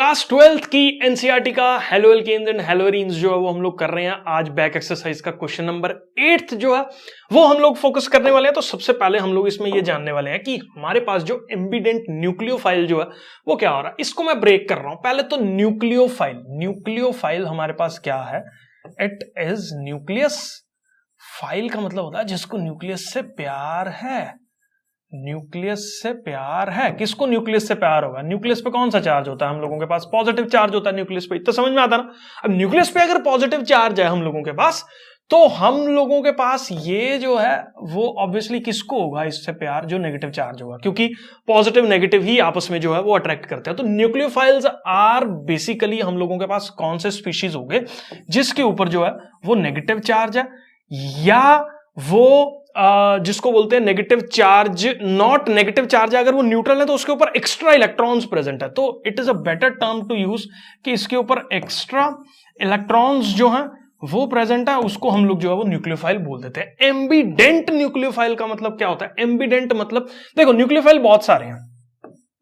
Class 12th की NCERT का halo alkanes and हेलोरीन्स जो है वो हम लोग कर रहे हैं। आज बैक एक्सरसाइज का क्वेश्चन नंबर 8 जो है वो हम लोग फोकस करने वाले हैं। तो सबसे पहले हम लोग इसमें ये जानने वाले हैं कि हमारे पास जो एम्बिडेंट न्यूक्लियोफाइल जो है वो क्या हो रहा है। इसको मैं ब्रेक कर रहा हूं। पहले तो न्यूक्लियोफाइल हमारे पास क्या है। It is nucleus. फाइल का मतलब होता है जिसको न्यूक्लियस से प्यार है। न्यूक्लियस से प्यार है। किसको न्यूक्लियस से प्यार होगा? न्यूक्लियस पे कौन सा चार्ज होता है हम लोगों के पास? पॉजिटिव चार्ज होता है न्यूक्लियस पे। इतना समझ में आता ना। अब न्यूक्लियस पे अगर पॉजिटिव चार्ज है हम लोगों के पास, तो हम लोगों के पास ये जो है वो ऑब्वियसली किसको होगा इससे प्यार? जो नेगेटिव चार्ज होगा, क्योंकि पॉजिटिव नेगेटिव ही आपस में जो है वो अट्रैक्ट करते हैं। तो न्यूक्लियोफाइल्स आर बेसिकली हम लोगों के पास कौन से स्पीशीज हो गए जिसके ऊपर जो है वो नेगेटिव चार्ज है, या वो जिसको बोलते हैं negative charge, not negative charge है। अगर वो न्यूट्रल है तो उसके ऊपर एक्स्ट्रा इलेक्ट्रॉन्स प्रेजेंट है। तो it is a better term to use कि इसके ऊपर एक्स्ट्रा इलेक्ट्रॉन्स जो हैं वो प्रेजेंट है। उसको हम लोग जो है वो न्यूक्लियोफाइल बोल देते हैं। एम्बिडेंट न्यूक्लियोफाइल का मतलब क्या होता है? एम्बिडेंट मतलब देखो, न्यूक्लियोफाइल बहुत सारे हैं।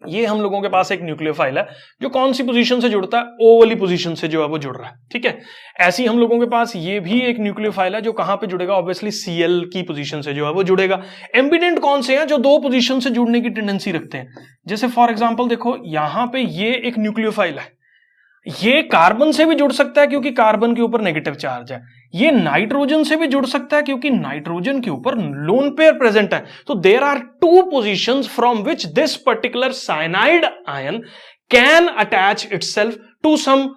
ये हम लोगों के पास एक न्यूक्लियोफाइल है जो कौन सी पोजीशन से जुड़ता है? ओ वाली पोजीशन से जो है वो जुड़ रहा है। ठीक है, ऐसी हम लोगों के पास ये भी एक न्यूक्लियोफाइल है जो कहां पे जुड़ेगा? ऑब्वियसली सीएल की पोजीशन से जो है वो जुड़ेगा। एम्बिडेंट कौन से हैं? जो दो पोजीशन से जुड़ने की टेंडेंसी रखते हैं। जैसे फॉर एग्जांपल देखो, यहां पे ये एक न्यूक्लियोफाइल है। ये कार्बन से भी जुड़ सकता है क्योंकि कार्बन के ऊपर नेगेटिव चार्ज है। ये नाइट्रोजन से भी जुड़ सकता है क्योंकि नाइट्रोजन के ऊपर लोन पेयर प्रेजेंट है। तो there are two positions from which this particular cyanide ion can attach itself to some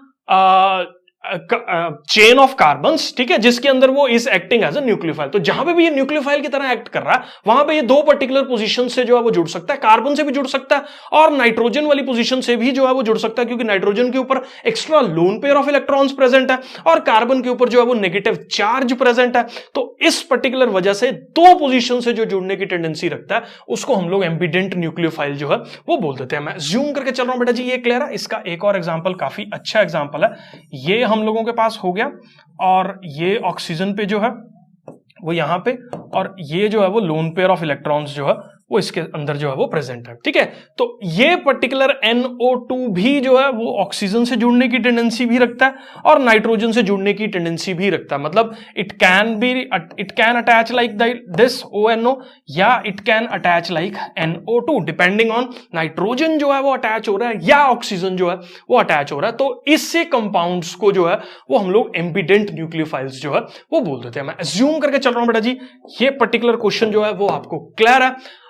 chain of carbons. ठीक है, जिसके अंदर वो is acting as a nucleophile. तो जहां पे भी ये न्यूक्लियोफाइल की तरह एक्ट कर रहा है, वहां पे ये दो पर्टिकुलर पोजीशन से जो है वो जुड़ सकता है। कार्बन से भी जुड़ सकता है और नाइट्रोजन वाली पोजीशन से भी जो है वो जुड़ सकता है, क्योंकि नाइट्रोजन के ऊपर extra lone pair of electrons present है और कार्बन के ऊपर जो है वो नेगेटिव चार्ज प्रेजेंट है। तो इस पर्टिकुलर वजह से दो पोजीशन से जो जुड़ने की टेंडेंसी रखता है उसको हम लोग एम्बिडेंट न्यूक्लियोफाइल जो है वो बोल देते हैं। मैं जूम करके चल रहा हूं बेटा जी, ये क्लियर है? इसका एक और एग्जांपल, काफी अच्छा एग्जांपल है। ये हम लोगों के पास हो गया और ये ऑक्सीजन पे जो है वो यहां पे, और ये जो है वो लोन पेयर ऑफ इलेक्ट्रॉन्स जो है वो इसके अंदर जो है वो प्रेजेंट है। ठीक है, तो ये पर्टिकुलर NO2 भी जो है वो ऑक्सीजन से जुड़ने की टेंडेंसी भी रखता है और नाइट्रोजन से जुड़ने की टेंडेंसी भी रखता है। मतलब it can attach like this ONO, या it can attach like NO2, depending on nitrogen जो है वो अटैच हो रहा है या ऑक्सीजन जो है वो अटैच हो रहा है। तो इससे कंपाउंड्स को जो है वो हम लोग एम्बिडेंट न्यूक्लियोफाइल्स जो है वो बोल देते हैं। मैं अज्यूम करके चल रहा हूं बेटा जी, ये पर्टिकुलर क्वेश्चन जो है वो आपको क्लियर है।